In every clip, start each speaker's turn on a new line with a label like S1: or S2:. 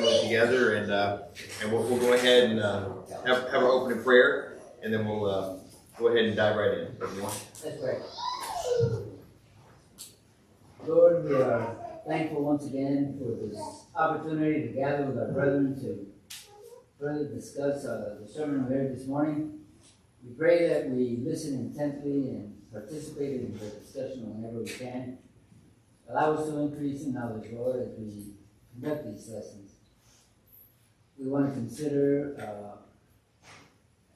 S1: assembly together, and we'll go ahead and have our opening prayer, and then we'll go ahead and dive right in. Everyone.
S2: That's right. Lord, we are thankful once again for this opportunity to gather with our brethren to further discuss the sermon we heard this morning. We pray that we listen intently and participate in the discussion whenever we can. Allow us to increase in knowledge, Lord, as we conduct these lessons. We want to consider,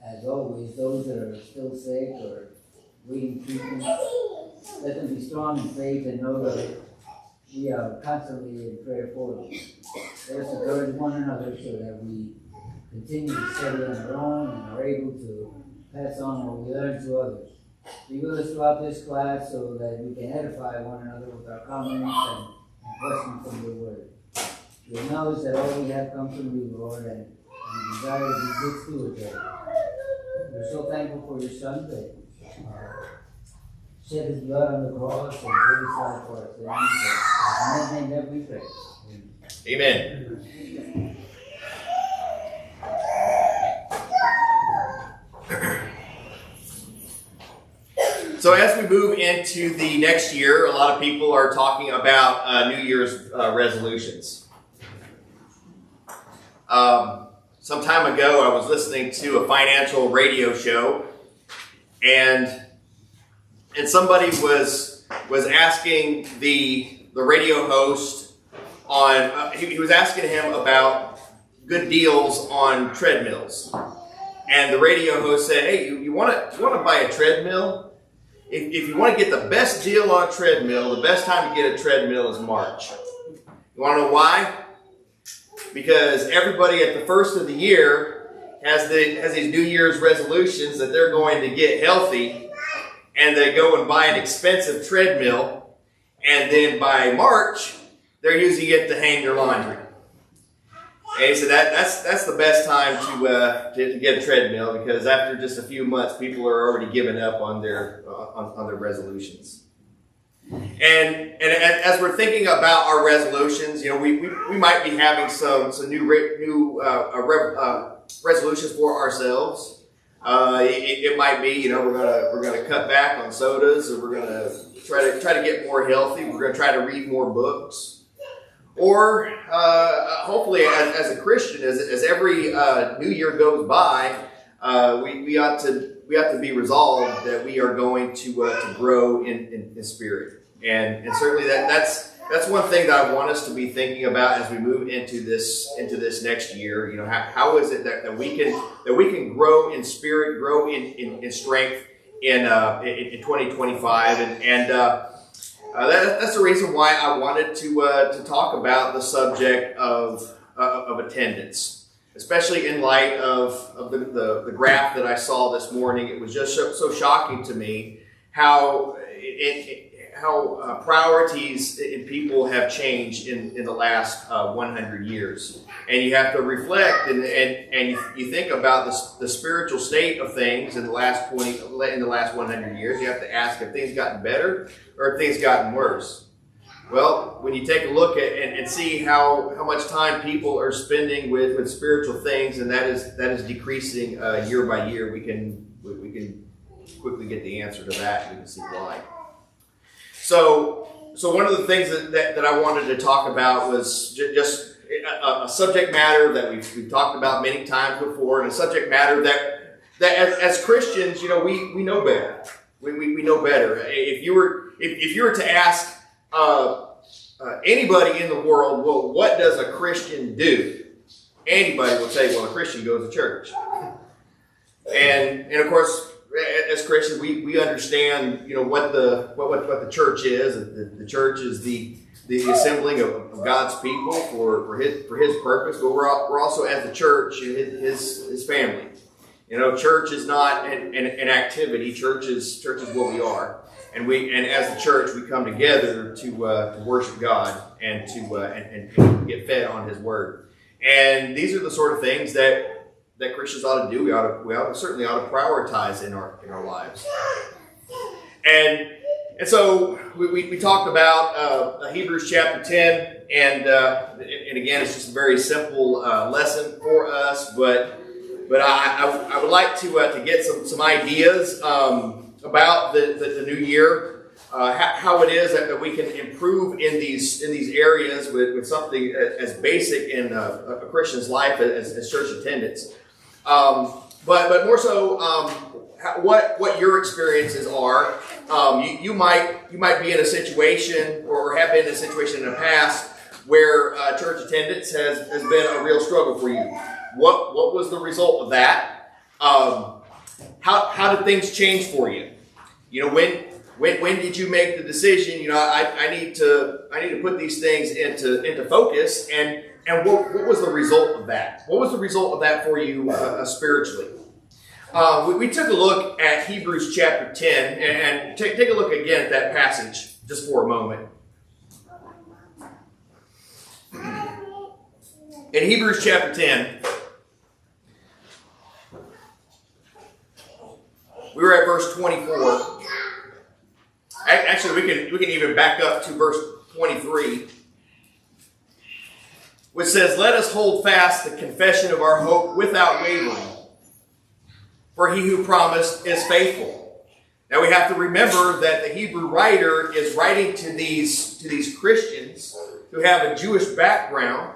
S2: as always, those that are still sick or waiting treatment. Let them be strong in faith and know that we are constantly in prayer for them. Let us encourage one another so that we continue to study on our own and are able to pass on what we learn to others. Be with us throughout this class so that we can edify one another with our comments and questions from your word. We acknowledge that all we have comes from you, Lord, and we desire to be good stewards of it. We're so thankful for your Son that shed his blood on the cross and gave his life for us. In his name that we pray.
S1: Amen. So as we move into the next year, a lot of people are talking about New Year's resolutions. Some time ago, I was listening to a financial radio show, and somebody was asking the radio host on he was asking him about good deals on treadmills, and the radio host said, "Hey, you want to buy a treadmill? If you want to get the best deal on a treadmill, the best time to get a treadmill is March. You want to know why? Because everybody at the first of the year has these New Year's resolutions that they're going to get healthy, and they go and buy an expensive treadmill, and then by March, they're using it to hang their laundry." And so that's the best time to get a treadmill, because after just a few months, people are already giving up on their resolutions. And as we're thinking about our resolutions, we might be having some new resolutions for ourselves. It might be we're gonna cut back on sodas, or we're gonna try to get more healthy. We're gonna try to read more books. Or hopefully, as a Christian, as every new year goes by, we ought to be resolved that we are going to grow in spirit, and certainly that's one thing that I want us to be thinking about as we move into this next year. How is it that we can grow in spirit, grow in strength in 2025, and that's the reason why I wanted to talk about the subject of attendance, especially in light of the graph that I saw this morning. It was just so shocking to me how priorities in people have changed in the last 100 years. And you have to reflect and you think about the spiritual state of things in the last 100 years. You have to ask, have things gotten better or have things gotten worse? Well, when you take a look at and see how much time people are spending with spiritual things, and that is decreasing year by year, we can quickly get the answer to that. We can see why. So one of the things that I wanted to talk about was just a subject matter that we've talked about many times before, and a subject matter that as Christians, we know better. We know better. If you were to ask anybody in the world, well, what does a Christian do? Anybody would say, well, a Christian goes to church. And of course, as Christians, we understand, what the church is. The church is the assembling of God's people for His purpose. But we're also, as the church, His family. Church is not an activity. Church is what we are, and as the church, we come together to worship God and to get fed on His word. And these are the sort of things that Christians ought to do. We certainly ought to prioritize in our lives. And And so we talked about Hebrews chapter 10, and again, it's just a very simple lesson for us, but I would like to get some ideas about the new year, how it is that we can improve in these areas with something as basic in a Christian's life as church attendance. But more so, what your experiences are. You might be in a situation or have been in a situation in the past where church attendance has been a real struggle for you. What was the result of that? How did things change for you? When did you make the decision? I need to put these things into focus, and what was the result of that? What was the result of that for you spiritually? We took a look at Hebrews chapter 10, and take a look again at that passage just for a moment. In Hebrews chapter 10, we were at verse 24. Actually, we can even back up to verse 23, which says, "Let us hold fast the confession of our hope without wavering. For he who promised is faithful." Now we have to remember that the Hebrew writer is writing to these Christians who have a Jewish background,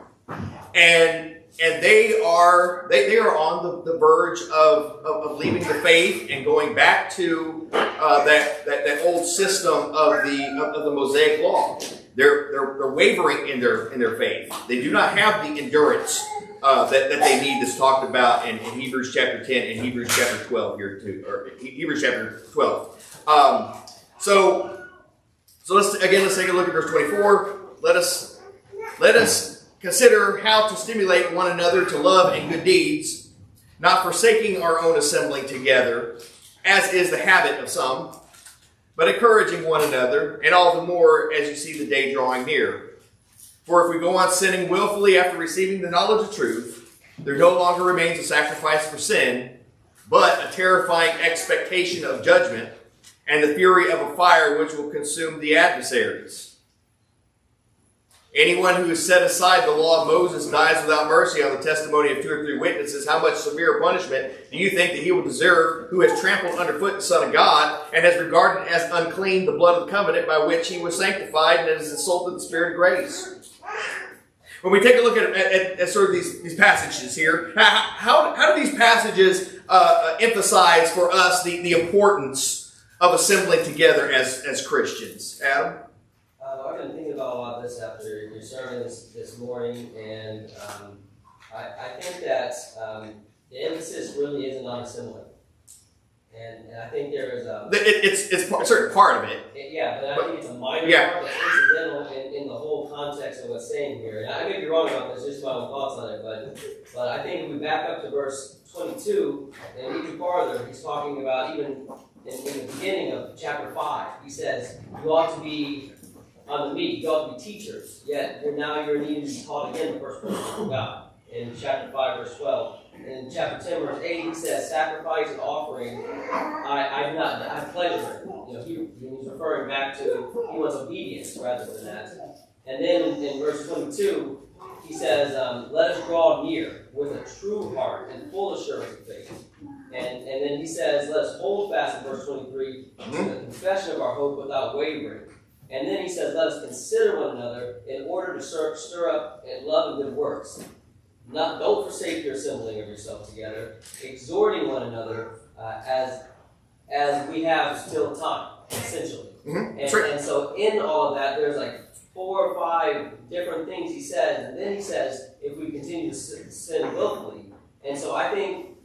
S1: and they are on the verge of leaving the faith and going back to that old system of the Mosaic law. They're wavering in their faith. They do not have the endurance that they need that's talked about in Hebrews chapter 10 and Hebrews chapter 12 here too, or Hebrews chapter 12. So let's take a look at verse 24. Let us consider how to stimulate one another to love and good deeds, not forsaking our own assembling together, as is the habit of some, but encouraging one another, and all the more as you see the day drawing near. For if we go on sinning willfully after receiving the knowledge of truth, there no longer remains a sacrifice for sin, but a terrifying expectation of judgment and the fury of a fire which will consume the adversaries. Anyone who has set aside the law of Moses dies without mercy on the testimony of 2 or 3 witnesses. How much severe punishment do you think that he will deserve, who has trampled underfoot the Son of God and has regarded as unclean the blood of the covenant by which he was sanctified and has insulted the Spirit of grace? When we take a look at sort of these passages here, how do these passages emphasize for us the importance of assembling together as Christians? Adam?
S3: I've been thinking about a lot of this after your sermon this morning, and I think that the emphasis really isn't on assembling. And I think there is
S1: it's a certain part of it.
S3: But I think it's a minor part that's incidental in the whole context of what's saying here. And I may be wrong about this, just my own thoughts on it, but I think if we back up to verse 22 and even farther, he's talking about even in the beginning of chapter 5, he says, you ought to be on the meat, you ought to be teachers, yet now you're needing to be taught again the first principles of God. In chapter 5, verse 12. In chapter 10, verse 8, he says, sacrifice and offering, I pleasure in. He's referring back to, he wants obedience rather than that. And then in verse 22, he says, let us draw near with a true heart and full assurance of faith. And then he says, let us hold fast in verse 23 to the confession of our hope without wavering. And then he says, let us consider one another in order to stir up in love and good works. Don't forsake your assembling of yourselves together, exhorting one another as we have still time, essentially. Mm-hmm. And so in all of that, there's like 4 or 5 different things he says, and then he says, if we continue to sin willfully. And so I think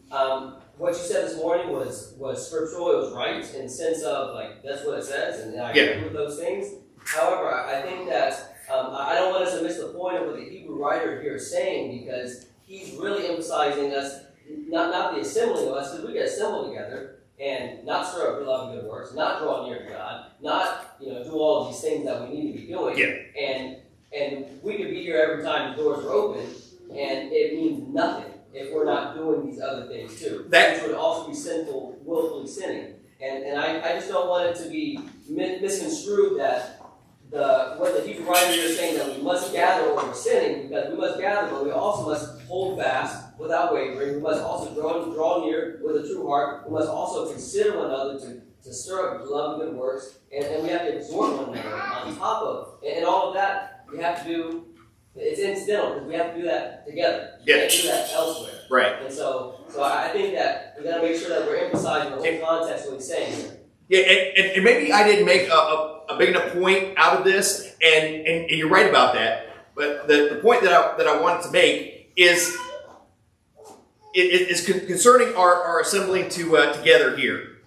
S3: what you said this morning was scriptural, it was right, in the sense of, like, that's what it says, and I agree with those things. However, I think that I don't want us to miss the point of what the Hebrew writer here is saying, because he's really emphasizing us, not the assembling of us, because we get assembled together and not stir up your love and good works, not draw near to God, not do all of these things that we need to be doing. Yeah. And we could be here every time the doors are open, and it means nothing if we're not doing these other things too. That which would also be sinful, willfully sinning. And I just don't want it to be misconstrued but we also must hold fast without wavering. We must also draw near with a true heart. We must also consider one another to stir up love and good works, and we have to exhort one another on top of. And all of that, we have to do. It's incidental because we have to do that together. We can't do that elsewhere.
S1: Right.
S3: And so I think that we got to make sure that we're emphasizing the whole context of what he's saying here.
S1: Yeah, and maybe I didn't make a big enough point out of this, and you're right about that. But the point that I wanted to make is concerning our assembling together here,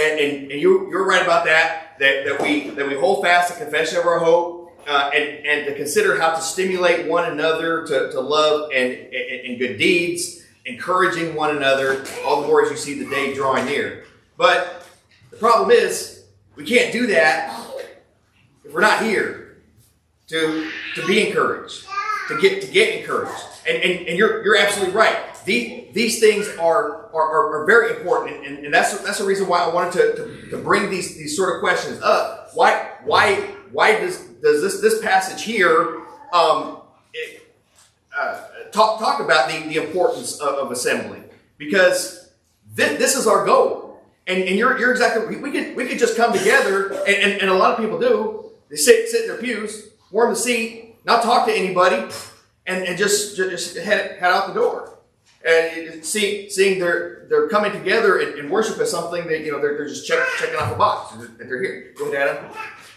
S1: and you're right about that we hold fast the confession of our hope. And to consider how to stimulate one another to love and good deeds, encouraging one another, all the more as you see the day drawing near. But the problem is, we can't do that if we're not here to be encouraged, to get encouraged. And you're absolutely right. These things are very important, and that's the reason why I wanted to bring these sort of questions up. Why does this passage here talk about the importance of assembling? Because this is our goal, and you're exactly. We could just come together, and a lot of people do. They sit in their pews, warm the seat, not talk to anybody, and just head out the door. And seeing they're coming together and worship as something that they're just checking off a box that they're here. Go ahead, Adam.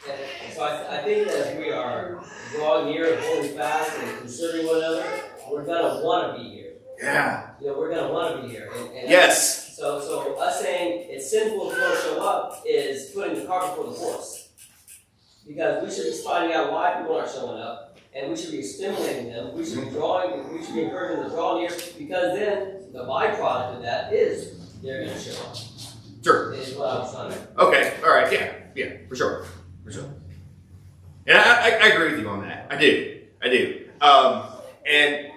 S3: And so I think that as we are drawing near and holding fast and considering one another, we're gonna want to be here.
S1: Yeah.
S3: We're gonna want to be here. And
S1: Yes.
S3: So us saying it's sinful if you want to show up is putting the cart before the horse. Because we should be finding out why people aren't showing up, and we should be stimulating them. We should be encouraging them to draw near, because then the byproduct of that is they're going to show up.
S1: Sure.
S3: Is what I was trying to.
S1: Okay. All right. Yeah. For sure. And I agree with you on that. I do. And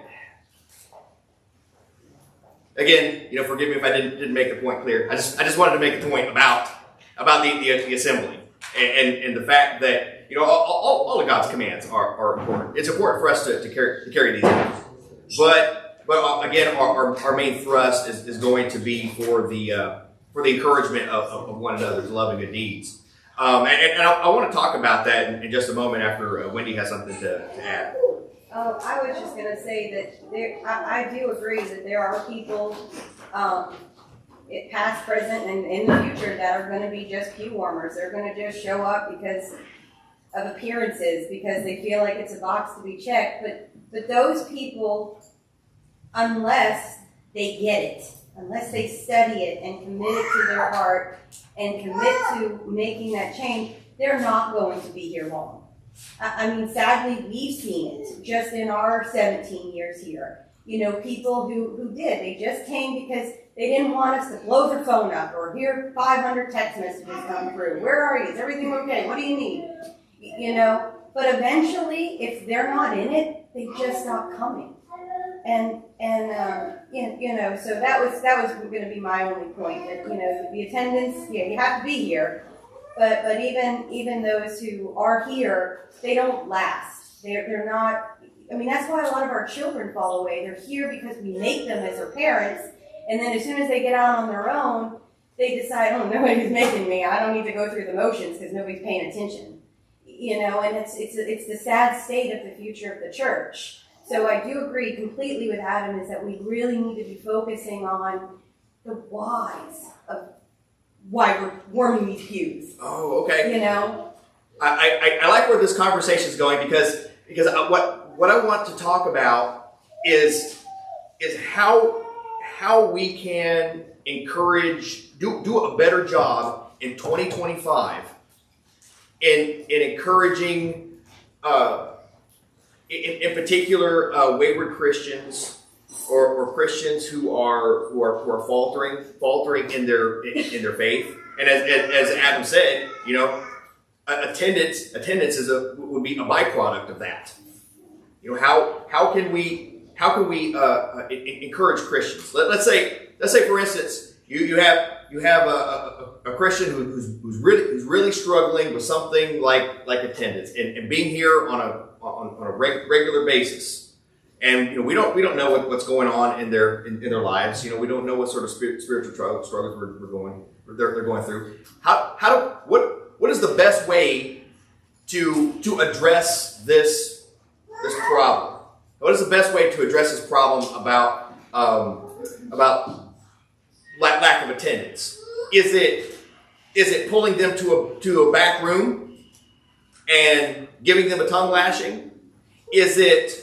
S1: again, forgive me if I didn't make the point clear. I just wanted to make the point about the assembly and the fact that all of God's commands are important. It's important for us to carry these out. But again, our main thrust is going to be for the encouragement of one another's love and good deeds. And I want to talk about that in just a moment after Wendy has something to add.
S4: I was just going to say that I do agree that there are people, past, present, and in the future, that are going to be just pew warmers. They're going to just show up because of appearances, because they feel like it's a box to be checked. But those people, unless they get it, unless they study it and commit it to their heart and commit to making that change, they're not going to be here long. I mean, sadly, we've seen it just in our 17 years here. People who did. They just came because they didn't want us to blow their phone up or hear 500 text messages come through. Where are you? Is everything okay? What do you need? But eventually, if they're not in it, they just stop coming. And so that was going to be my only point. That the attendance, you have to be here, but even those who are here, they don't last. They're not. I mean, that's why a lot of our children fall away. They're here because we make them as their parents, and then as soon as they get out on their own, they decide, oh, nobody's making me. I don't need to go through the motions because nobody's paying attention. And it's the sad state of the future of the church. So I do agree completely with Adam, is that we really need to be focusing on the whys of why we're warming these pews.
S1: Oh, okay. I like where this conversation is going because what I want to talk about is how we can encourage, do a better job in 2025 in encouraging in particular, wayward Christians or Christians who are faltering in their faith. And as Adam said, attendance would be a byproduct of that. How can we encourage Christians? Let's say for instance, you have a Christian who's really struggling with something like attendance and being here on a regular basis, And we don't know what's going on in their lives. We don't know what sort of spiritual struggles they're going through. What is the best way to address this problem? What is the best way to address this problem about lack of attendance? Is it pulling them to a back room and giving them a tongue lashing? Is it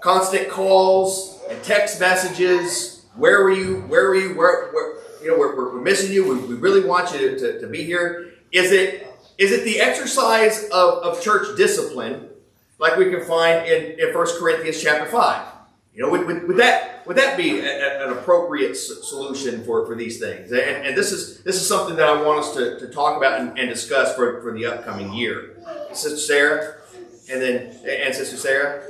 S1: constant calls and text messages? Where were you? Where we're missing you. We really want you to be here. Is it the exercise of church discipline, like we can find in 1 Corinthians chapter 5? Would that be an appropriate solution for these things? And this is something that I want us to talk about and discuss for the upcoming year. Sister Sarah, and Sister Sarah.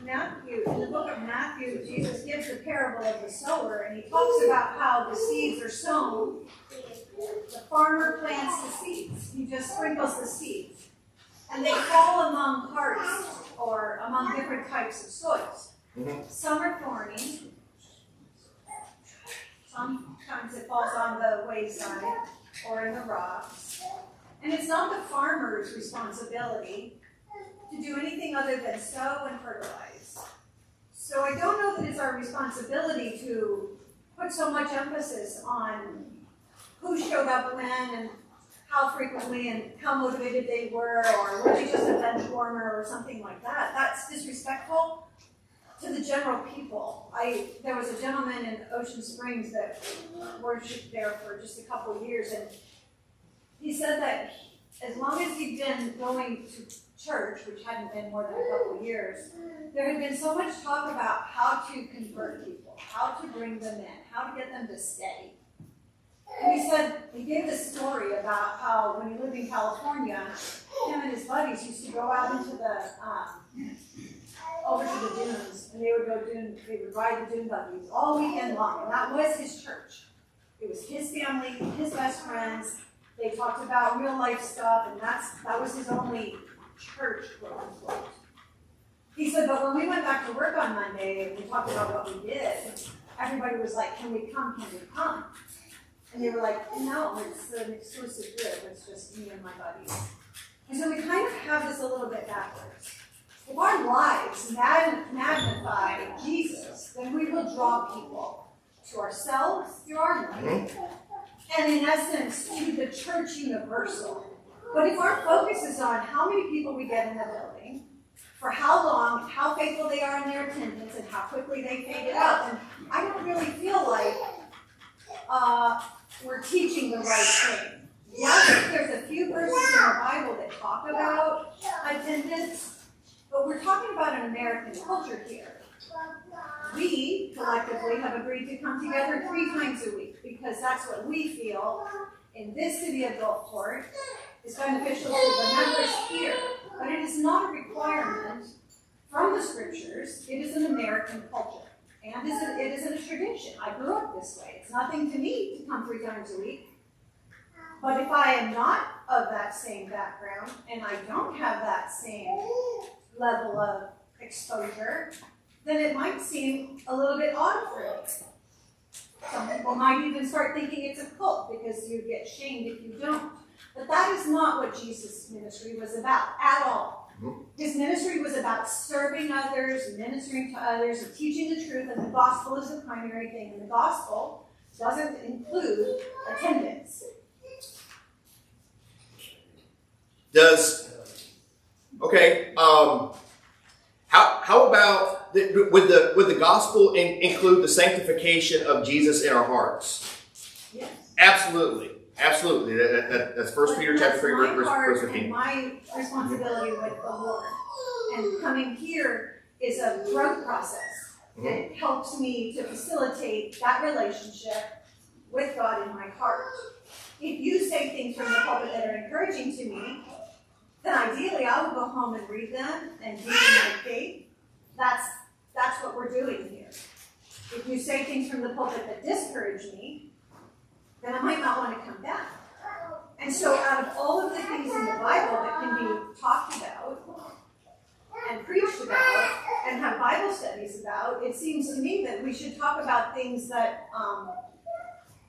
S5: Matthew, in the book of Matthew, Jesus gives the parable of the sower, and he talks about how the seeds are sown. The farmer plants the seeds. He just sprinkles the seeds. And they fall among hearts or among different types of soils. Mm-hmm. Some are thorny. Sometimes it falls on the wayside or in the rocks. And it's not the farmer's responsibility to do anything other than sow and fertilize. So I don't know that it's our responsibility to put so much emphasis on who showed up when and how frequently and how motivated they were or they just a bench warmer or something like that. That's disrespectful to the general people. There was a gentleman in Ocean Springs that worshiped there for just a couple of years, and he said that as long as he'd been going to church, which hadn't been more than a couple of years, there had been so much talk about how to convert people, how to bring them in, how to get them to stay. And he gave this story about how when he lived in California, him and his buddies used to go out into over to the dunes, and they would ride the dune buggies all weekend long, and that was his church. It was his family, his best friends. They talked about real life stuff, and that was his only church, quote unquote. He said, but when we went back to work on Monday and we talked about what we did, everybody was like, can we come? Can we come? And they were like, no, it's an exclusive group. It's just me and my buddies. And so we kind of have this a little bit backwards. If our lives magnify Jesus, then we will draw people to ourselves through our life, and in essence, to the church universal. But if our focus is on how many people we get in the building, for how long, how faithful they are in their attendance, and how quickly they fade it out, then I don't really feel like we're teaching the right thing. Yes, there's a few verses in the Bible that talk about attendance, but we're talking about an American culture here. We, collectively, have agreed to come together 3 times a week because that's what we feel in this city of Gulfport is beneficial to the members here. But it is not a requirement from the scriptures. It is an American culture. And it isn't a tradition. I grew up this way. It's nothing to me to come 3 times a week. But if I am not of that same background, and I don't have that same level of exposure, then it might seem a little bit odd for me. Some people might even start thinking it's a cult because you get shamed if you don't. But that is not what Jesus' ministry was about at all. His ministry was about serving others, ministering to others, and teaching the truth, and the gospel is the primary thing. And the gospel doesn't include attendance.
S1: How about would the gospel include the sanctification of Jesus in our hearts?
S5: Yes.
S1: Absolutely. That's 1 Peter chapter 3, verse 15.
S5: My responsibility with the Lord. And coming here is a growth process. Mm-hmm. It helps me to facilitate that relationship with God in my heart. If you say things from the pulpit that are encouraging to me, then ideally I will go home and read them and deepen my faith. That's what we're doing here. If you say things from the pulpit that discourage me, then I might not want to come back. And so out of all of the things in the Bible that can be talked about, preached about and have Bible studies about, it seems to me that we should talk about things that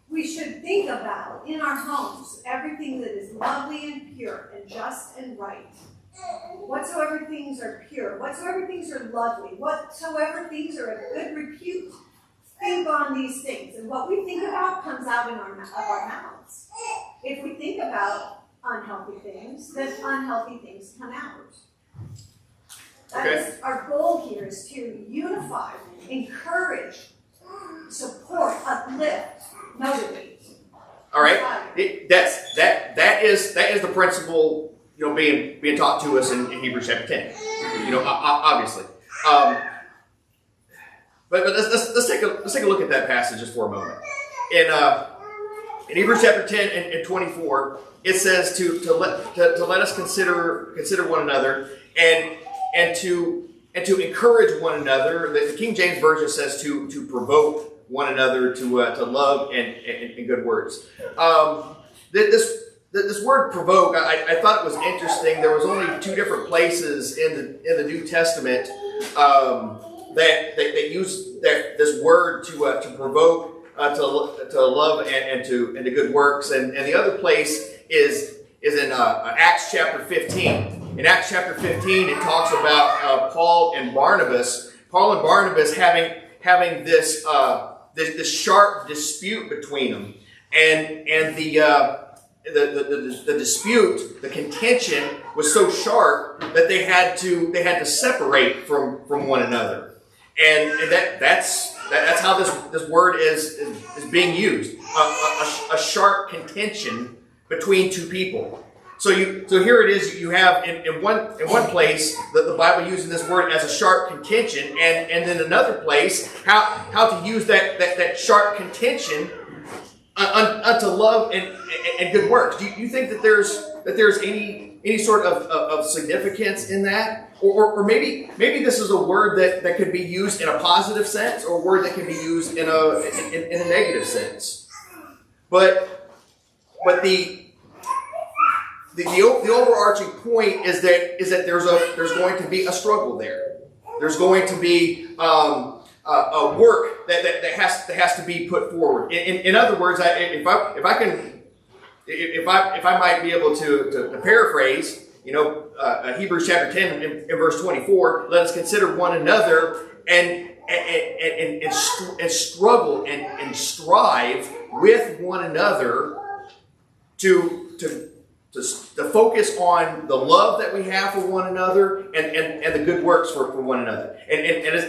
S5: we should think about in our homes. Everything that is lovely and pure and just and right. Whatsoever things are pure, whatsoever things are lovely, whatsoever things are of good repute, think on these things. And what we think about comes out of our mouths. If we think about unhealthy things, then unhealthy things come out. That is our goal here, is to unify, encourage, support, uplift, motivate.
S1: All right. That is the principle, being taught to us in Hebrews chapter 10. Obviously. But let's take a look at that passage just for a moment. In Hebrews chapter 10 and 24, it says to let us consider one another and to encourage one another. The King James Version says to provoke one another to love and good words. This word provoke, I thought it was interesting. There was only 2 different places in the New Testament that use this word to provoke, to love and to good works, and the other place is in Acts chapter 15. In Acts chapter 15, it talks about Paul and Barnabas. Paul and Barnabas having this sharp dispute between them, and the dispute, the contention was so sharp that they had to separate from one another, and that's how this word is being used, a sharp contention between 2 people. So here it is. You have in one place the Bible using this word as a sharp contention, and then another place how to use that sharp contention unto love and good works. Do you think that there's any sort of significance in that, or maybe this is a word that could be used in a positive sense, or a word that can be used in a negative sense? But the overarching point is that there's going to be a struggle there. There's going to be a work that has to be put forward. In other words, if I might be able to paraphrase, Hebrews chapter 10 and verse 24, let us consider one another and struggle and strive with one another to focus on the love that we have for one another and the good works for one another. And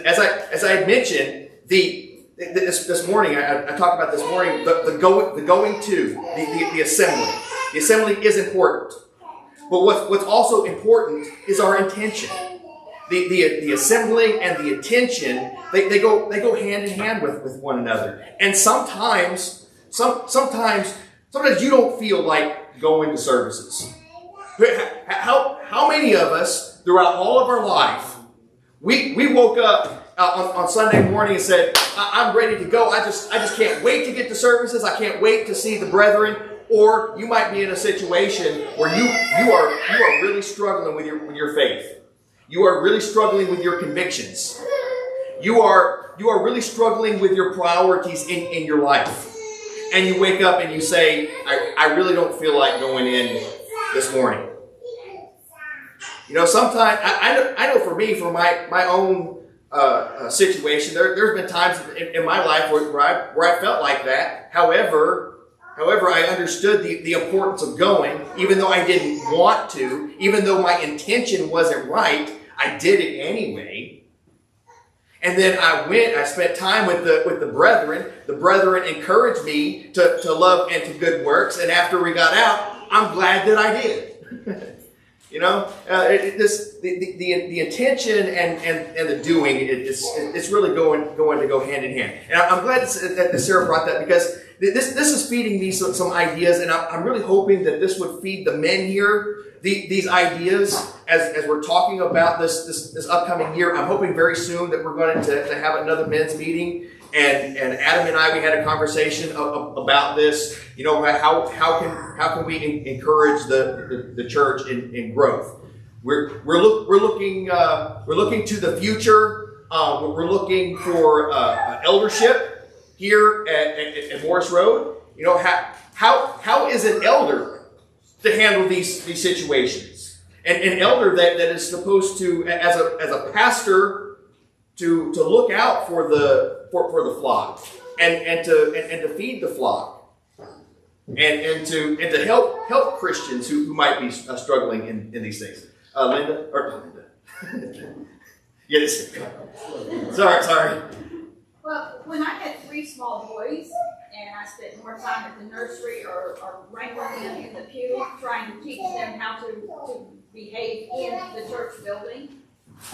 S1: as I mentioned, this morning, I talked about this morning, the going to, the assembly. The assembly is important. But what's also important is our intention. The assembly and the intention, they go hand in hand with one another. And sometimes you don't feel like going to services. How many of us throughout all of our life, we woke up on Sunday morning and said, I'm ready to go. I just can't wait to get to services. I can't wait to see the brethren. Or you might be in a situation where you are really struggling with your faith. You are really struggling with your convictions. You are really struggling with your priorities in your life. And you wake up and you say, I really don't feel like going in this morning. Sometimes, I know for me, for my own situation, there's been times in my life where I felt like that. However, I understood the importance of going, even though I didn't want to, even though my intention wasn't right, I did it anyway. And then I spent time with the brethren. The brethren encouraged me to love and to good works. And after we got out, I'm glad that I did. The intention and the doing, it's really going to go hand in hand. And I'm glad that Sarah brought that, because this is feeding me some ideas, and I'm really hoping that this would feed the men here these ideas as we're talking about this upcoming year. I'm hoping very soon that we're going to have another men's meeting, and Adam and I, we had a conversation about this. How can we encourage the church in growth? we're looking to the future. We're looking for eldership here at Morris Road. You know, how is an elder to handle these situations? An elder that is supposed to, as a pastor, to look out for the flock and to feed the flock. And to help Christians who might be struggling in these things. Linda. Yes. Sorry.
S6: Well, when I had 3 small boys and I spent more time at the nursery or wrangling them in the pew, trying to teach them how to behave in the church building,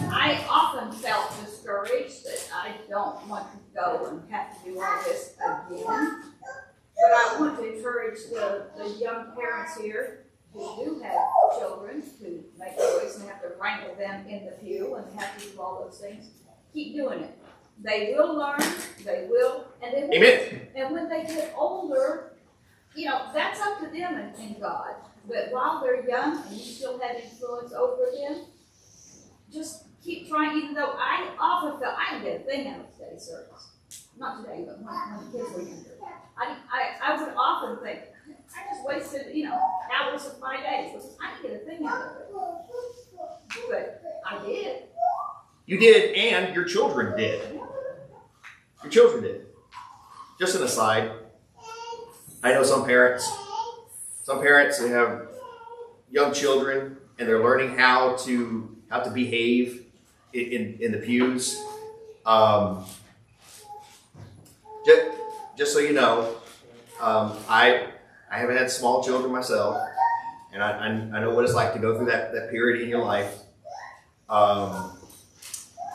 S6: I often felt discouraged that I don't want to go and have to do all this again. But I want to encourage the young parents here who do have children who make choice and have to wrangle them in the pew and have to do all those things. Keep doing it. They will learn, they will, and they will.
S1: Amen.
S6: And when they get older, you know, that's up to them and God. But while they're young and you still have influence over them, just keep trying, even though I often felt I didn't get a thing out of today's service. Not today, but when the kids were younger. I would often think, I just wasted, hours of my day. I didn't get a thing out of it. But I did.
S1: You did, and your children did. Your children did. Just an aside, I know some parents they have young children and they're learning how to behave in the pews. Just so you know, I haven't had small children myself, and I know what it's like to go through that period in your life.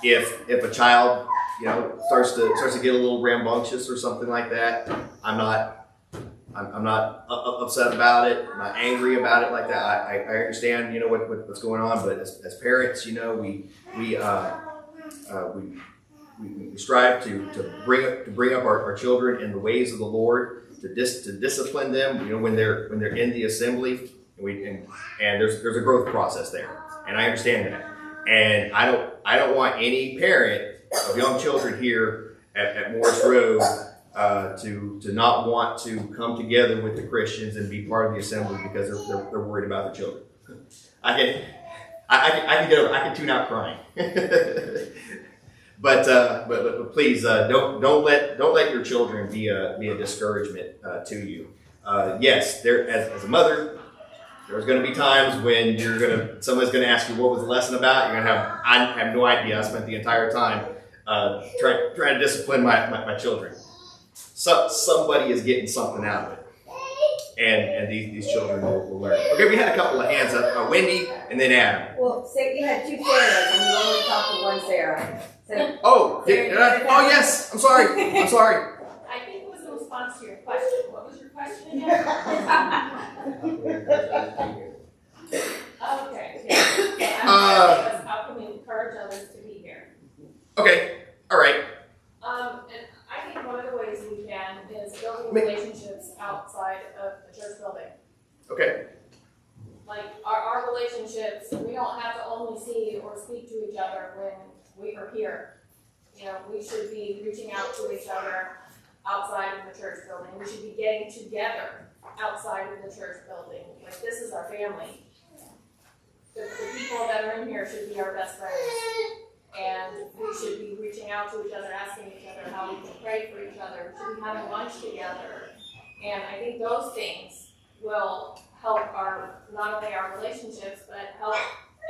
S1: If a child starts to get a little rambunctious or something like that, I'm not upset about it. I'm not angry about it like that. I understand what's going on, but as parents, we strive to bring up our children in the ways of the Lord, to discipline them, when they're in the assembly, and there's a growth process there, and I understand that, and I don't want any parent of young children here at Morris Road to not want to come together with the Christians and be part of the assembly because they're worried about their children. I can tune out crying. But please don't let your children be a discouragement to you. Yes, as a mother, there's going to be times when someone's going to ask you what was the lesson about. You're going to have I have no idea. I spent the entire time trying to discipline my children. So somebody is getting something out of it, and these children will learn. Okay, we had a couple of hands up, Wendy and then Adam.
S4: Well, you had 2 Sarahs and you only talked to 1 Sarah. So,
S1: Oh, did I? Oh, yes. I'm sorry.
S7: I think it was in response to your question. What was your question again? Okay. Yeah. How can we encourage others to be here?
S1: Okay. All right.
S7: And I think one of the ways we can is building relationships outside of the church building.
S1: Okay.
S7: Like our relationships, we don't have to only see or speak to each other when we are here. We should be reaching out to each other outside of the church building. We should be getting together outside of the church building. Like, this is our family. The people that are in here should be our best friends. And we should be reaching out to each other, asking each other how we can pray for each other. We should be having lunch together. And I think those things will help not only our relationships, but help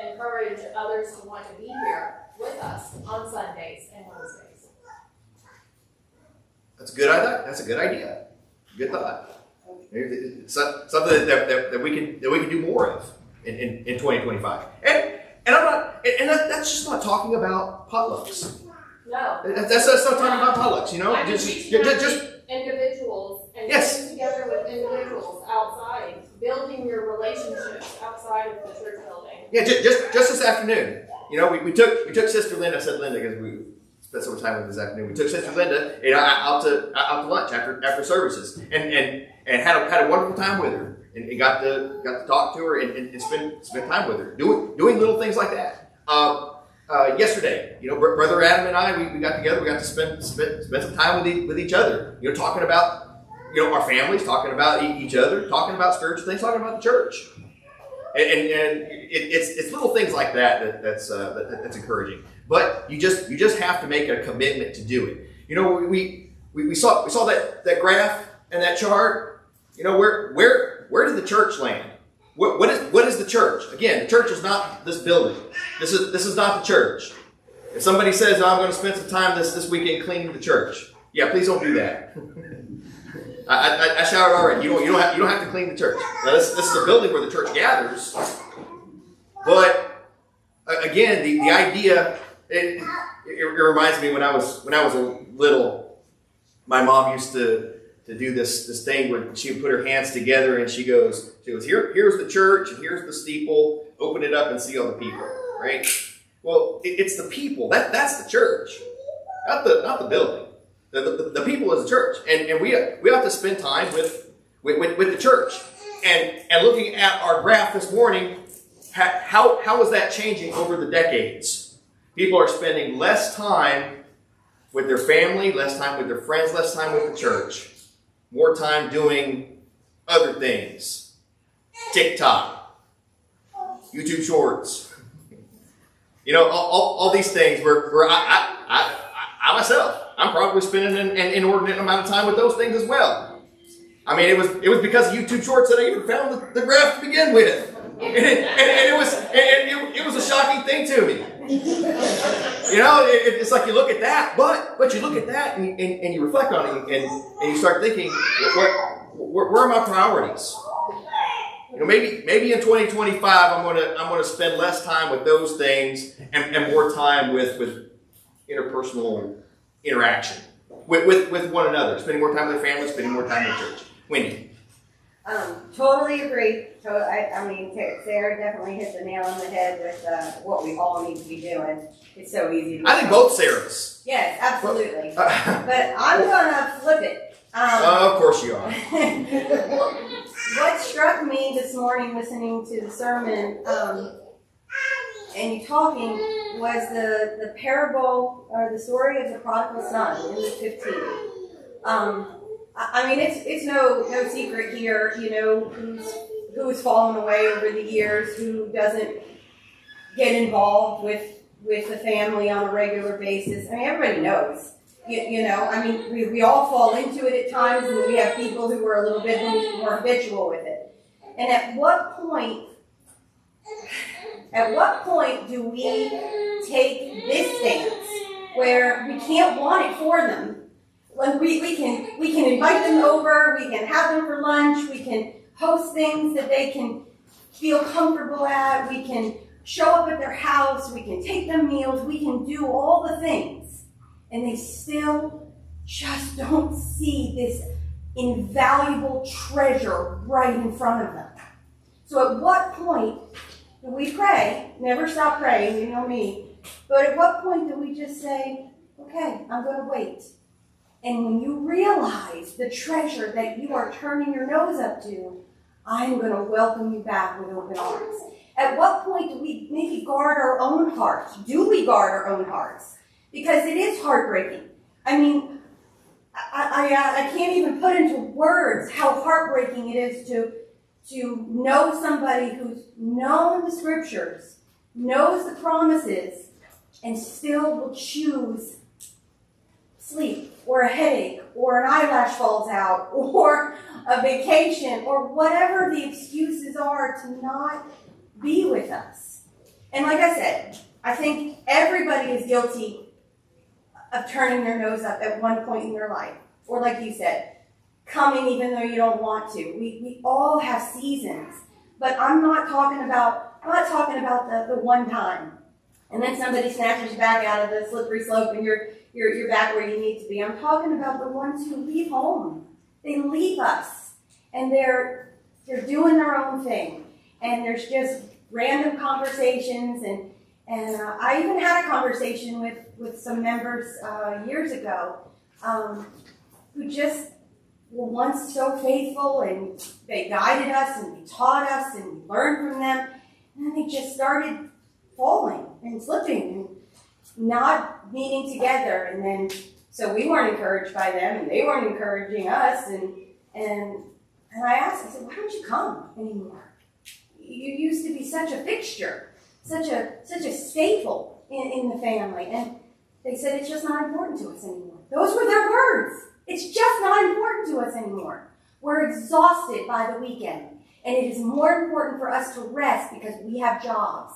S7: encourage others to want to be here with us on Sundays and Wednesdays.
S1: That's a good idea. That's a good idea. Good thought. It's something that we can do more of in 2025. And I'm not. And that's just not talking about potlucks.
S7: No.
S1: That's not talking about potlucks.
S7: I mean, just individuals and getting together with individuals outside, building your relationships outside of the church building.
S1: Yeah, just this afternoon. We took Sister Linda. I said Linda because we spent so much time with her this afternoon. We took Sister Linda out to lunch after services, and had a wonderful time with her. and got to talk to her and spend time with her, doing little things like that. Yesterday, Brother Adam and I, we got together. We got to spend some time with each other. Talking about our families, talking about each other, talking about spiritual things, talking about the church. And it's little things like that's encouraging. But you just have to make a commitment to do it. We saw that graph and that chart. Where did the church land? What is the church? Again, the church is not this building. This is not the church. If somebody says, I'm going to spend some time this weekend cleaning the church, yeah, please don't do that. I shouted already. You don't have to clean the church. Now this is a building where the church gathers, but again, the idea it reminds me when I was a little, my mom used to do this thing where she would put her hands together and she goes, here's the church and here's the steeple. Open it up and see all the people, right? Well, it's the people. That's the church, not the building. The people is the church, and we have to spend time with the church. And looking at our graph this morning, how is that changing over the decades? People are spending less time with their family, less time with their friends, less time with the church, more time doing other things. TikTok, YouTube Shorts, all these things where I myself, I'm probably spending an inordinate amount of time with those things as well. I mean, it was because of YouTube Shorts that I even found the graph to begin with, and it was a shocking thing to me. It's like you look at that, but you look at that and you reflect on it and you start thinking, where are my priorities? Maybe in 2025 I'm gonna spend less time with those things and more time with interpersonal interaction with one another, spending more time with their family, spending more time in church. Wendy.
S4: Totally agree. I mean, Sarah definitely hit the nail on the head with what we all need to be doing. It's so easy.
S1: I think both Sarahs.
S4: Yes, absolutely. But I'm gonna flip it.
S1: Of course you are.
S4: What struck me this morning listening to the sermon and you talking was the parable or the story of the prodigal son in Luke 15. I mean, it's no secret here, who's fallen away over the years, who doesn't get involved with the family on a regular basis. I mean, everybody knows. I mean, we all fall into it at times, and we have people who are a little bit more habitual with it. And at what point do we take this stance where we can't want it for them? When we can invite them over, we can have them for lunch, we can host things that they can feel comfortable at, we can show up at their house, we can take them meals, we can do all the things. And they still just don't see this invaluable treasure right in front of them. So at what point do we pray? Never stop praying, you know me. But at what point do we just say, okay, I'm going to wait. And when you realize the treasure that you are turning your nose up to, I'm going to welcome you back with open arms. At what point do we maybe guard our own hearts? Do we guard our own hearts? Because it is heartbreaking. I mean, I can't even put into words how heartbreaking it is to know somebody who's known the scriptures, knows the promises, and still will choose sleep or a headache or an eyelash falls out or a vacation or whatever the excuses are to not be with us. And like I said, I think everybody is guilty of turning their nose up at one point in their life. Or like you said, coming even though you don't want to. We all have seasons. But I'm not talking about the one time. And then somebody snatches you back out of the slippery slope and you're back where you need to be. I'm talking about the ones who leave home. They leave us. And they're doing their own thing. And there's just random conversations and I even had a conversation with some members years ago who just were once so faithful, and they guided us and they taught us and we learned from them, and then they just started falling and slipping and not meeting together. And then so we weren't encouraged by them and they weren't encouraging us, and I asked, I said, why don't you come anymore? You used to be such a fixture, such a staple in the family. And they said, it's just not important to us anymore. Those were their words. It's just not important to us anymore. We're exhausted by the weekend. And it is more important for us to rest because we have jobs.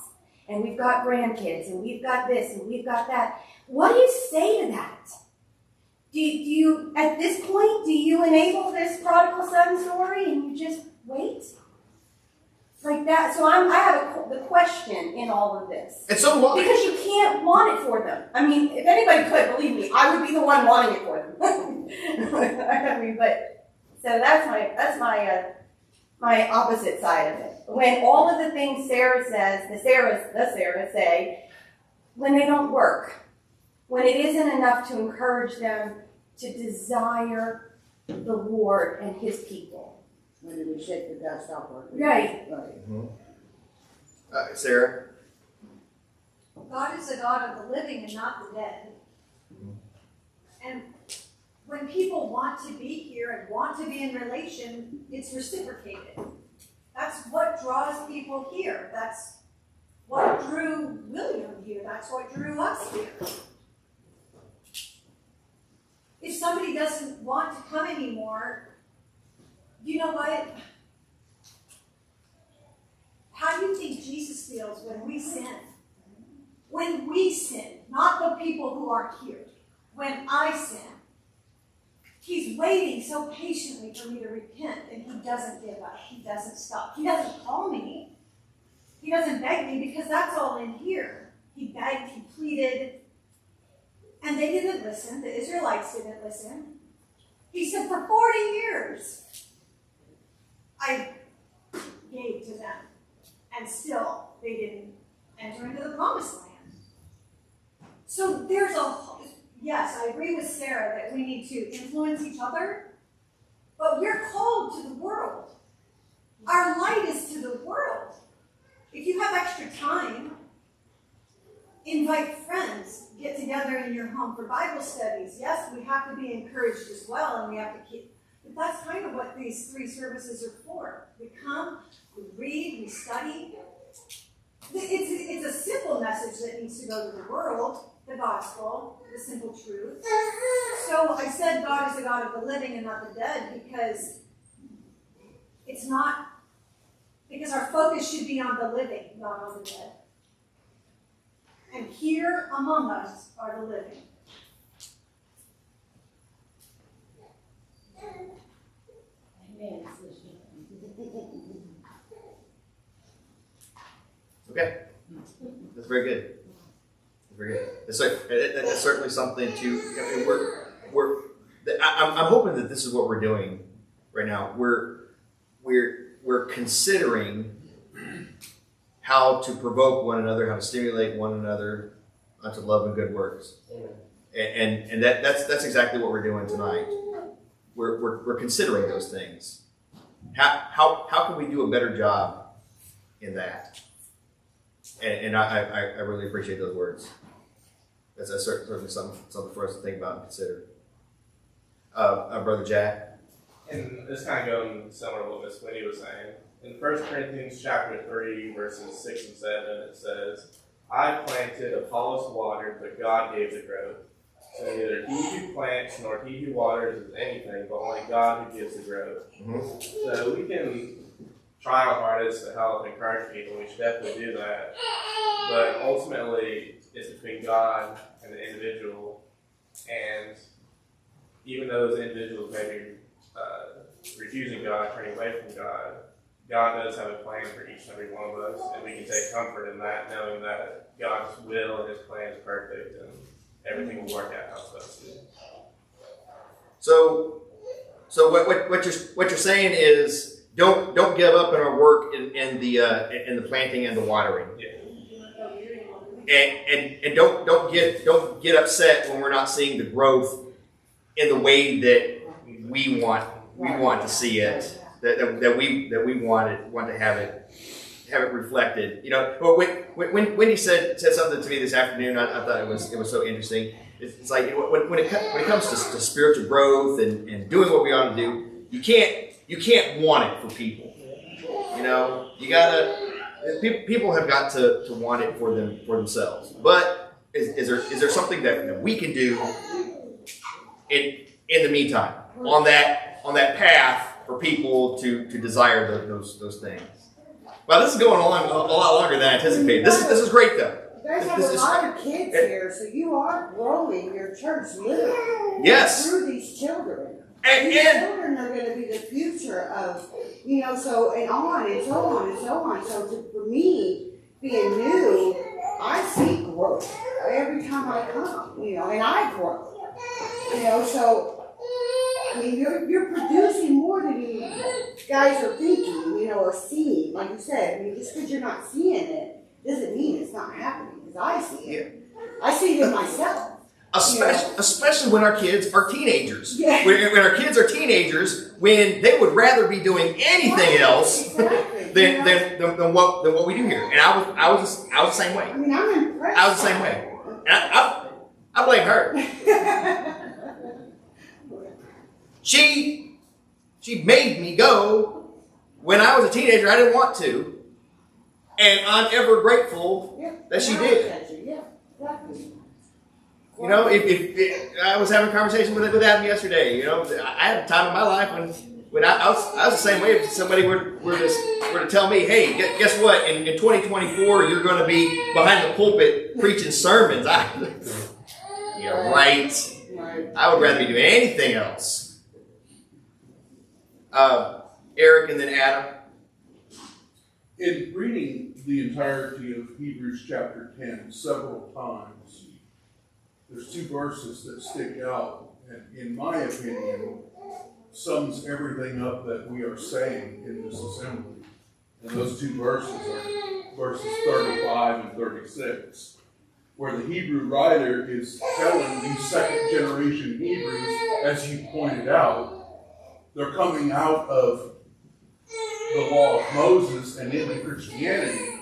S4: And we've got grandkids. And we've got this and we've got that. What do you say to that? Do you, at this point, do you enable this prodigal son story and you just wait? Like that. So I have the question in all of this.
S1: And so what?
S4: Because you can't want it for them. I mean, if anybody could, believe me, I would be the one wanting it for them. I mean, but so that's my opposite side of it. When all of the things Sarah says, the Sarah say, when they don't work, when it isn't enough to encourage them to desire the Lord and His people.
S8: When did we shake the dust off our feet?
S4: Right.
S1: Sarah?
S5: God is a God of the living and not the dead. And when people want to be here and want to be in relation, it's reciprocated. That's what draws people here. That's what drew William here. That's what drew us here. If somebody doesn't want to come anymore, you know what? How do you think Jesus feels when we sin? When we sin, not the people who aren't here. When I sin, He's waiting so patiently for me to repent, and He doesn't give up. He doesn't stop. He doesn't call me. He doesn't beg me, because that's all in here. He begged, He pleaded, and they didn't listen. The Israelites didn't listen. He said, for 40 years, I gave to them, and still they didn't enter into the promised land. So yes, I agree with Sarah that we need to influence each other, but we're called to the world. Our light is to the world. If you have extra time, invite friends, get together in your home for Bible studies. Yes, we have to be encouraged as well, and we have to keep, but that's kind of what these 3 services are for. We come, we read, we study. It's a simple message that needs to go to the world, the gospel, the simple truth. So I said God is a God of the living and not the dead, because our focus should be on the living, not on the dead. And here among us are the living.
S8: Amen.
S1: Okay. That's very good. Very good. It's certainly something to. I'm hoping that this is what we're doing right now. We're considering how to provoke one another, how to stimulate one another unto love and good works.
S3: Amen.
S1: And that's exactly what we're doing tonight. We're considering those things. How can we do a better job in that? And I really appreciate those words. That's certainly something for us to think about and consider. Brother Jack.
S9: And this kind of going similar to what Miss Winnie was saying. In 1 Corinthians chapter 3, verses 6 and 7, it says, I planted, Apollos watered, but God gave the growth. So neither he who plants nor he who waters is anything, but only God who gives the growth. Mm-hmm. So we can try our hardest to help and encourage people. We should definitely do that. But ultimately, it's between God and the individual. And even though those individuals may be refusing God, turning away from God, God does have a plan for each and every one of us. And we can take comfort in that, knowing that God's will and His plan is perfect and everything will work out how it's supposed to.
S1: So what you're saying is don't give up in our work in the planting and the watering.
S9: Yeah.
S1: And don't get upset when we're not seeing the growth in the way that we want we want to see it, that we want to have it reflected. You know, but when Wendy said something to me this afternoon, I thought it was so interesting. It's like when it comes to spiritual growth and doing what we ought to do, you can't want it for people. You know, you gotta. People have got to want it for themselves. But is there something that we can do in the meantime on that path for people to desire those things? Well, this is going along a lot longer than I anticipated. This is great though.
S8: You guys have a lot of kids here, so you are growing your church literally.
S1: Yes.
S8: Through these children.
S1: And
S8: Children are going to be the future of, so, and on and so on and so on. So for me, being new, I see growth every time I come, and I grow. So, I mean, you're producing more than you guys are thinking, or seeing. Like you said, I mean, just because you're not seeing it doesn't mean it's not happening, because I see it. I see it in myself.
S1: Especially when our kids are teenagers.
S8: Yeah.
S1: When our kids are teenagers, when they would rather be doing anything else than what we do here. And I was the same way.
S8: I mean, I'm impressed.
S1: I was the same way. And I blame her. She made me go when I was a teenager. I didn't want to. And I'm ever grateful that she did.
S8: Yeah, exactly.
S1: You know, if I was having a conversation with Adam yesterday, I had a time in my life when I was the same way. If somebody were to tell me, hey, guess what? In 2024, you're going to be behind the pulpit preaching sermons. Yeah, right. I would rather be doing anything else. Eric and then Adam.
S10: In reading the entirety of Hebrews chapter 10 several times, there's two verses that stick out, and in my opinion, sums everything up that we are saying in this assembly. And those two verses are verses 35 and 36, where the Hebrew writer is telling these second generation Hebrews, as you pointed out, they're coming out of the law of Moses and into Christianity.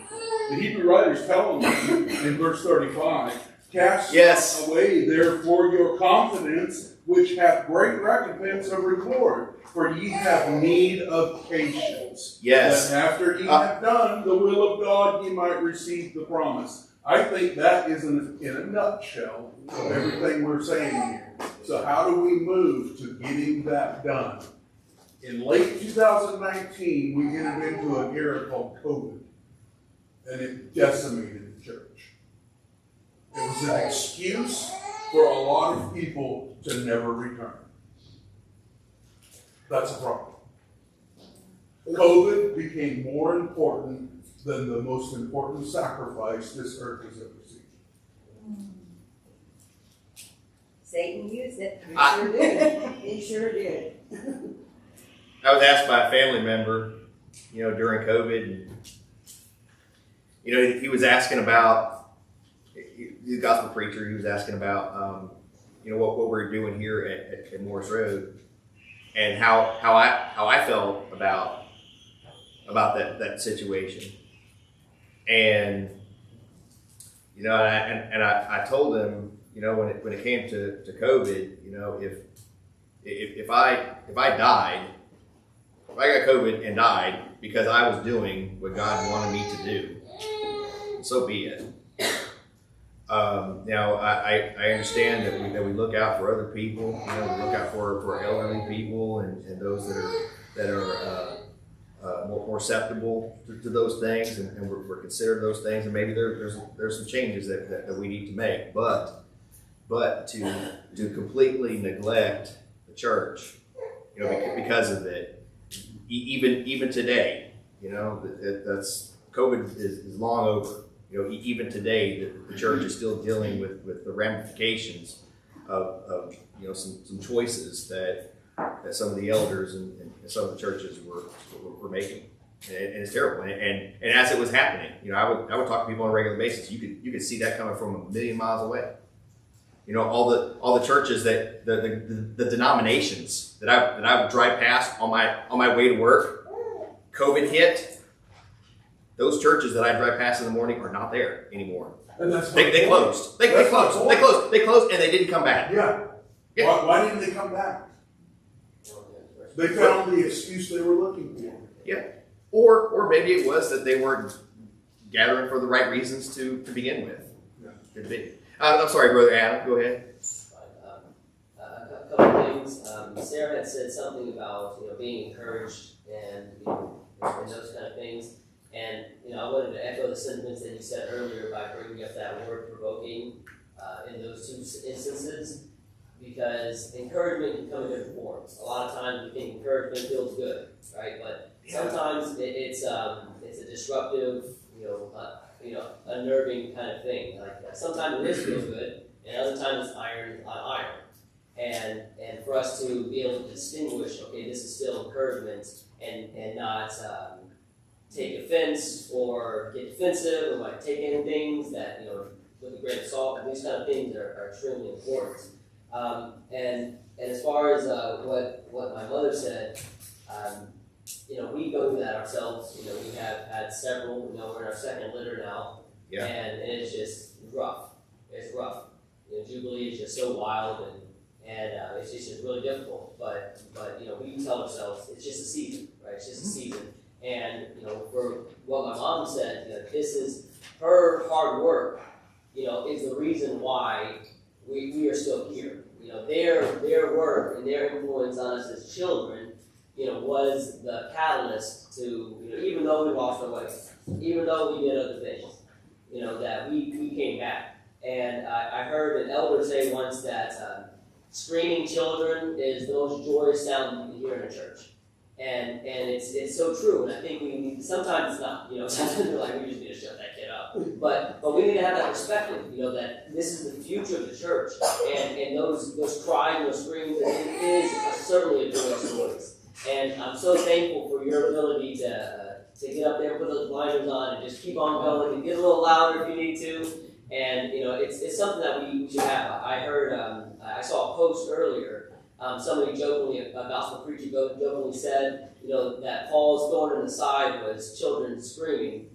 S10: The Hebrew writer is telling them in verse 35, cast not away therefore your confidence, which hath great recompense of reward, for ye have need of patience.
S1: Yes.
S10: That after ye have done the will of God, ye might receive the promise. I think that is in a nutshell of everything we're saying here. So how do we move to getting that done? In late 2019, we entered into an era called COVID, and it decimated the church. It was an excuse for a lot of people to never return. That's a problem. COVID became more important than the most important sacrifice this earth has ever seen.
S4: Satan used it.
S8: He sure did. He sure did.
S1: I was asked by a family member, during COVID, and, he was asking about, he's a gospel preacher, he was asking about, what we're doing here at Morris Road, and how I felt about that situation. And, I told him, when it came to COVID, if I died, if I got COVID and died because I was doing what God wanted me to do, so be it. Now, I understand that we look out for other people. We look out for elderly people and those that are more susceptible to those things, and we're considered those things. And maybe there's some changes that we need to make. But to completely neglect the church, because of it. Even today, that's COVID is long over. Even today, the church is still dealing with the ramifications of some choices that some of the elders and some of the churches were making, and it's terrible. And as it was happening, I would talk to people on a regular basis. You could see that coming from a million miles away. all the churches that the denominations that I would drive past on my way to work. COVID hit. Those churches that I drive past in the morning are not there anymore.
S10: And that's
S1: They closed. They closed, and they didn't come back.
S10: Yeah.
S1: Yeah.
S10: Why didn't they come back? They found the excuse they were looking for.
S1: Yeah. Or maybe it was that they weren't gathering for the right reasons to begin with.
S10: Yeah.
S1: Could be. I'm sorry, Brother Adam. Go ahead.
S3: A couple of things. Sarah had said something about being encouraged and and those kind of things. And I wanted to echo the sentiments that you said earlier by bringing up that word provoking in those two instances, because encouragement can come in different forms. A lot of times we think encouragement feels good, right? But sometimes it's a disruptive, unnerving kind of thing. Like sometimes it is feel good, and other times it's iron on iron. And for us to be able to distinguish, okay, this is still encouragement, and not take offense or get defensive or like take in things that with a grain of salt. And these kind of things are extremely important. And as far as what my mother said, we go through that ourselves. We have had several. We're in our second litter now,
S1: Yeah.
S3: and it's just rough. It's rough. Jubilee is just so wild and it's just really difficult. But we tell ourselves it's just a season, right? It's just a season. And for what my mom said, this is her hard work. Is the reason why we are still here. Their work and their influence on us as children, was the catalyst to even though we lost our way, even though we did other things, that we came back. And I heard an elder say once that screaming children is the most joyous sound you can hear in a church. And it's so true, and I think we need, sometimes it's not, sometimes we're like, we just need to shut that kid up. But we need to have that perspective, that this is the future of the church, and those cries and those screams, it is certainly a joyous noise. And I'm so thankful for your ability to get up there, put those blinders on, and just keep on going, and get a little louder if you need to. And it's something that we should have. I heard, I saw a post earlier. Somebody jokingly, a gospel preacher jokingly said, that Paul's thorn in the side was children screaming,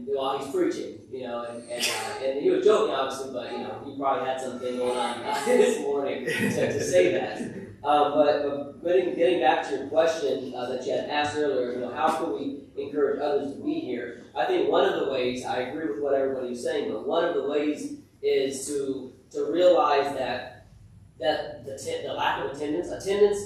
S3: while he's preaching, and he was joking obviously, but he probably had something going on this morning to say that. But getting back to your question that you had asked earlier, how can we encourage others to be here? I think one of the ways, I agree with what everybody was saying, but one of the ways is to realize that the lack of attendance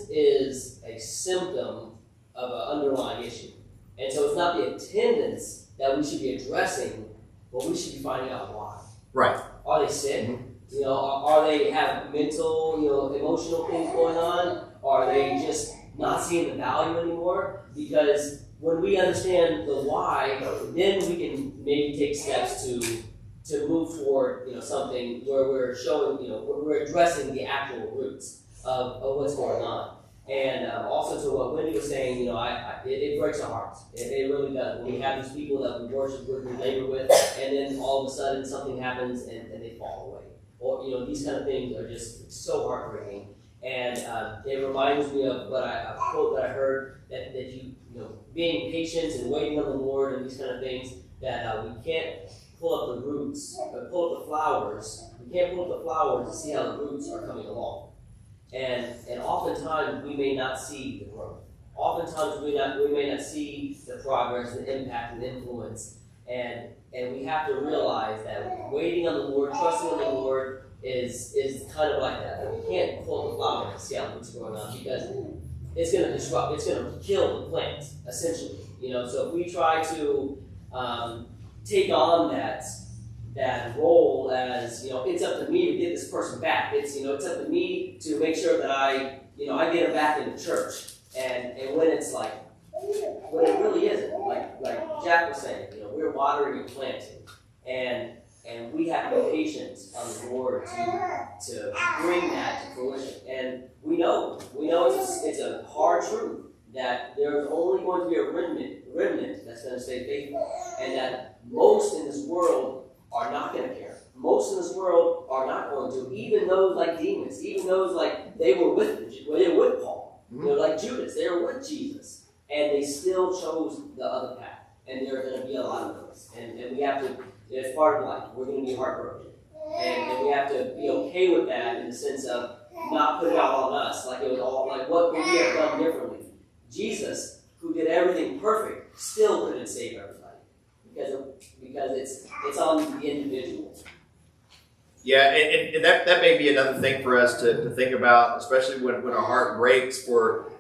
S3: is a symptom of an underlying issue. And so it's not the attendance that we should be addressing, but we should be finding out why.
S1: Right.
S3: Are they sick? Are they have mental, emotional things going on? Are they just not seeing the value anymore? Because when we understand the why, then we can maybe take steps to move toward something where we're showing, where we're addressing the actual roots of what's going on. And also to what Wendy was saying, it breaks our hearts. It really does. When we have these people that we worship with, we labor with, and then all of a sudden something happens and they fall away. Or these kind of things are just so heartbreaking. And it reminds me of a quote that I heard that being patient and waiting on the Lord and these kind of things, that we can't pull up the roots, pull up the flowers. We can't pull up the flowers to see how the roots are coming along. And oftentimes we may not see the growth. Oftentimes we may not see the progress, the impact, and influence. And we have to realize that waiting on the Lord, trusting on the Lord is kind of like that. We can't pull up the flowers to see how the roots are going on, because it's going to disrupt, it's going to kill the plant, essentially. So if we try to take on that role as, it's up to me to get this person back. It's up to me to make sure that I get them back into church. And when it's like, when it really isn't, like Jack was saying, we're watering and planting, and we have to be patient on the Lord to bring that to fruition. And we know it's a hard truth that there's only going to be a remnant that's going to stay faithful, and that most in this world are not going to care. Most in this world are not going to, even those like Demas, even those like they were with Paul, like Judas, they were with Jesus, and they still chose the other path. And there are going to be a lot of those, and we have to. It's part of life. We're going to be heartbroken, and we have to be okay with that in the sense of not put it all on us, like it was all like what would we have done differently. Jesus, who did everything perfect, still couldn't save everybody because it's on the individual.
S1: Yeah, and that may be another thing for us to think about, especially when our heart breaks for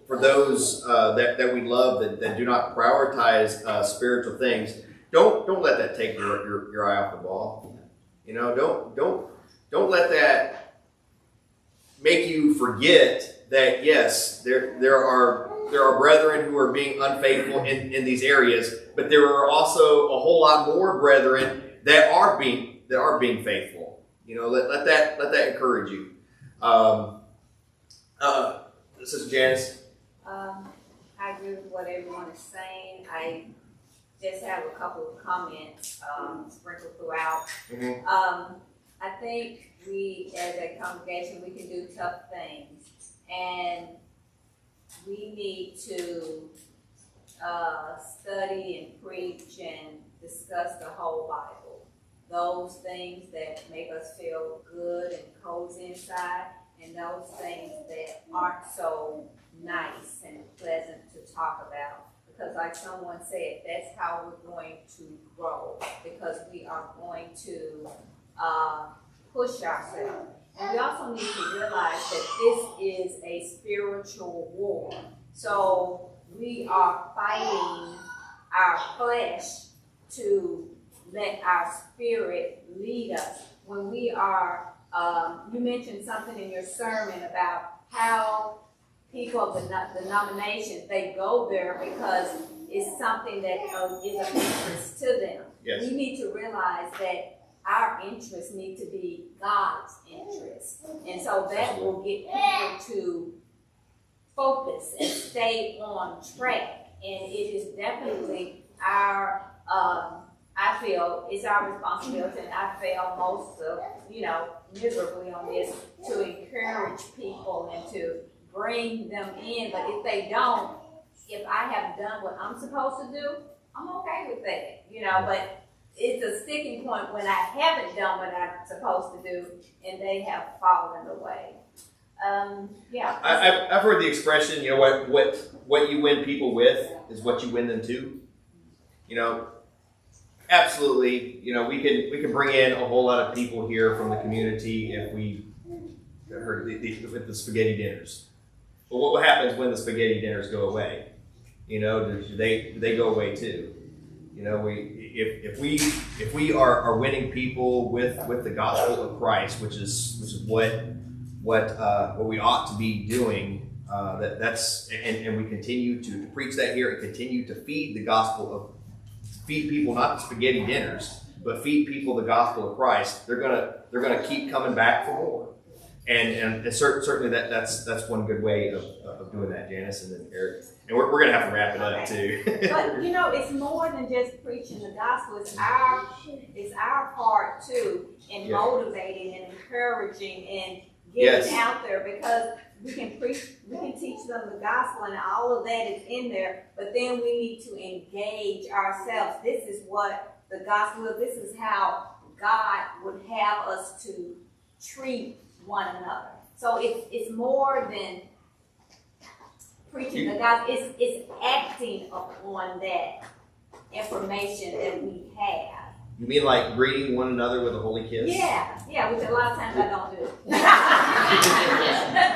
S1: those that we love that do not prioritize spiritual things. Don't let that take your eye off the ball. Don't let that make you forget that yes, there are brethren who are being unfaithful in these areas, but there are also a whole lot more brethren that are being faithful. Let that encourage you. This is Janice.
S11: I agree with what everyone is saying. I just have a couple of comments sprinkled throughout.
S1: Mm-hmm.
S11: I think we, as a congregation, we can do tough things, and we need to study and preach and discuss the whole Bible. Those things that make us feel good and cozy inside, and those things that aren't so nice and pleasant to talk about. Because like someone said, that's how we're going to grow, because we are going to push ourselves. And we also need to realize that this is a spiritual war. So we are fighting our flesh to let our spirit lead us. When we are, you mentioned something in your sermon about how people of the denominations, they go there because it's something that is of interest to them.
S1: Yes.
S11: We need to realize that our interests need to be God's interests. And so that will get people to focus and stay on track. And it is definitely our, I feel, it's our responsibility, and I fail most of, miserably on this, to encourage people and to bring them in. But if they don't, if I have done what I'm supposed to do, I'm okay with that, but it's a sticking point when I haven't done what I'm supposed to do and they have fallen away. Yeah.
S1: I've heard the expression, what you win people with is what you win them to. Absolutely, we can bring in a whole lot of people here from the community if we heard with the spaghetti dinners. But what happens when the spaghetti dinners go away? Do they go away too? If we are winning people with the gospel of Christ, which is what we ought to be doing, and we continue to preach that here and continue to feed the gospel of feed people not the spaghetti dinners, but feed people the gospel of Christ. They're gonna keep coming back for more, and certainly that's one good way of doing that, Janice, and then Eric. And we're going to have to wrap it up too.
S11: But it's more than just preaching the gospel. It's our part too in motivating and encouraging and getting out there, because we can preach, we can teach them the gospel, and all of that is in there. But then we need to engage ourselves. This is what the gospel is. This is how God would have us to treat one another. So it's more than preaching the gospel, it's acting upon that information that we have.
S1: You mean like greeting one another with a holy kiss?
S11: Yeah, which a lot of times I don't do. That's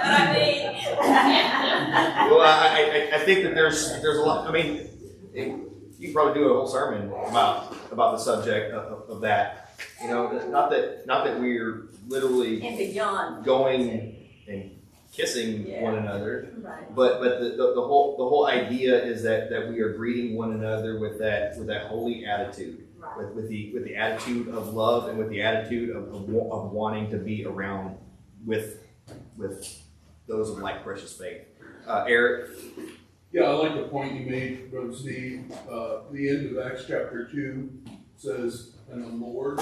S11: what I mean.
S1: Well, I think that there's a lot. I mean, you can probably do a whole sermon about the subject of that. Not that we're literally
S11: and beyond
S1: going and kissing one another,
S11: right.
S1: but the whole idea is that we are greeting one another with that holy attitude, right. with the attitude of love, and with the attitude of wanting to be around with those of like precious faith. Eric?
S10: Yeah, I like the point you made, Brother Steve. The end of Acts chapter 2 says, "And the Lord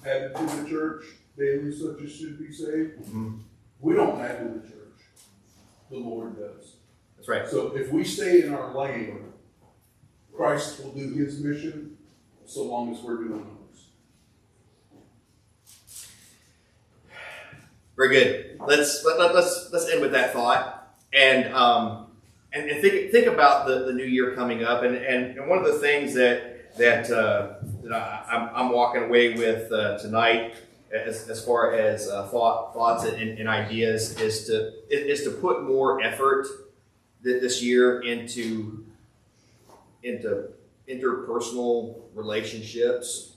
S10: added to the church." daily such as should be saved.
S1: Mhm.
S10: We don't add to the church. The Lord does.
S1: That's right.
S10: So if we stay in our lane, Christ will do his mission so long as we're doing ours.
S1: Very good. Let's end with that thought, and think about the new year coming up, and one of the things that I'm walking away with tonight, as far as thoughts and ideas, is to put more effort this year into interpersonal relationships.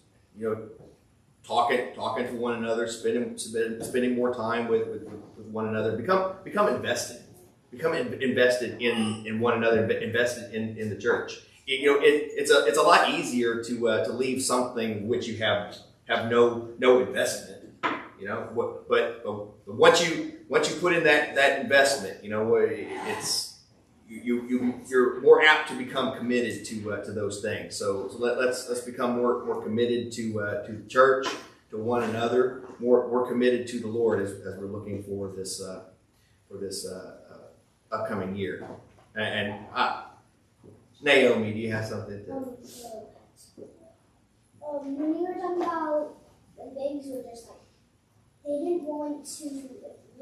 S1: Talking to one another, spending more time with one another. Become invested. Become invested in one another. Invested in the church. It's a lot easier to leave something which you have no investment. But once you put in that investment, you're more apt to become committed to those things. So let's become more committed to the church, to one another, more committed to the Lord as we're looking for this upcoming year. And Naomi, do you have something to?
S12: When you were talking about the babies were just like they didn't want to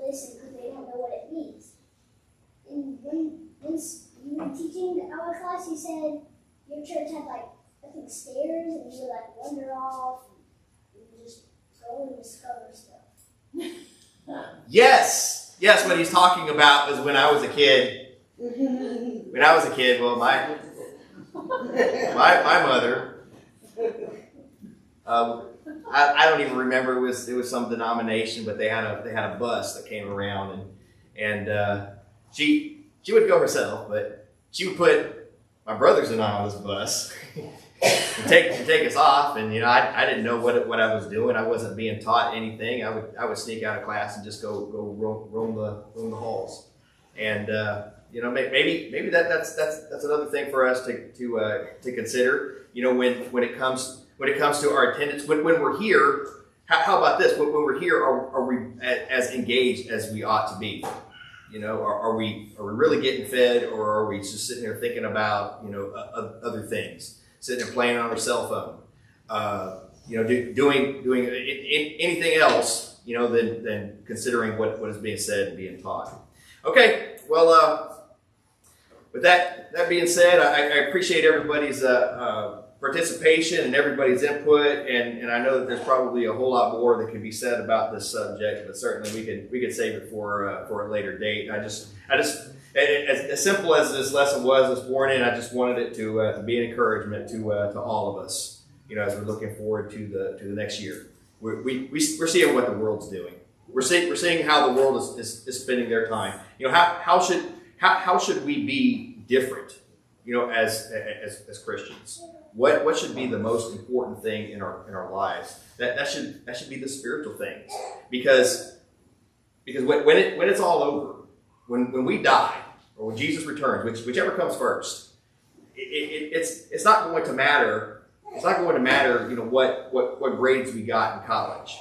S12: listen because they don't know what it means. And when you were teaching our class, you said your church had I think stairs, and you would wander off and just go and discover stuff.
S1: Yes, what he's talking about was when I was a kid. When I was a kid, well, my mother. I don't even remember. It was some denomination, but they had a bus that came around, and she would go herself, but she would put my brothers and I on this bus and take us off. And I didn't know what I was doing. I wasn't being taught anything. I would sneak out of class and just go roam the halls. And maybe that's another thing for us to consider. When it comes to our attendance, when we're here, how about this? When we're here, are we as engaged as we ought to be? Are we really getting fed, or are we just sitting there thinking about other things, sitting there playing on our cell phone, doing anything else than considering what is being said and being taught? Okay, well, with that being said, I appreciate everybody's participation and everybody's input, and I know that there's probably a whole lot more that can be said about this subject, but certainly we could save it for a later date. I just as simple as this lesson was this morning, I just wanted it to be an encouragement to all of us, as we're looking forward to the next year. We're seeing what the world's doing. We're seeing how the world is spending their time. How should we be different? As Christians. What should be the most important thing in our lives? That should be the spiritual things, because when it's all over, when we die, or when Jesus returns, whichever comes first, it's not going to matter. It's not going to matter, what grades we got in college.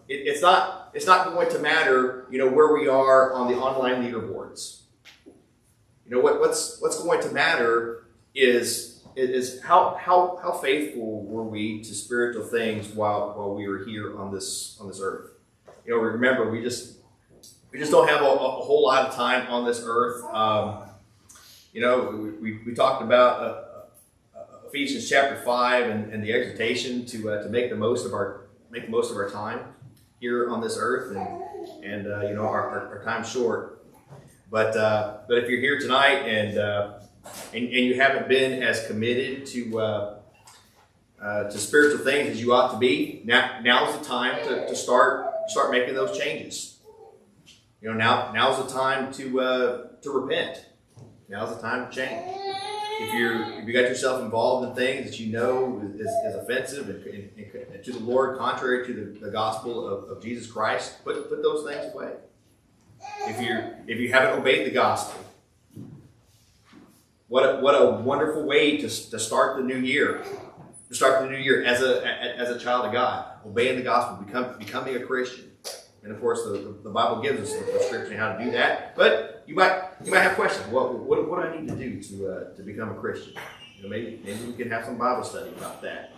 S1: It's not going to matter, where we are on the online leaderboards. What's going to matter is how faithful were we to spiritual things while we were here on this earth. Remember, we just don't have a whole lot of time on this earth. We talked about Ephesians chapter 5 and the exhortation to make the most of our time here on this earth, and our time's short. But if you're here tonight and you haven't been as committed to spiritual things as you ought to be, now's the time to start making those changes. Now's the time to repent. Now's the time to change. If you got yourself involved in things that is offensive and to the Lord, contrary to the gospel of Jesus Christ, put those things away. If you haven't obeyed the gospel, what a wonderful way to start the new year. to start the new year as a child of God, obeying the gospel, becoming a Christian. And of course, the Bible gives us a prescription how to do that. But you might have questions. What do I need to do to become a Christian? Maybe we can have some Bible study about that.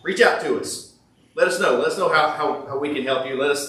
S1: Reach out to us. Let us know. Let us know how we can help you. Let us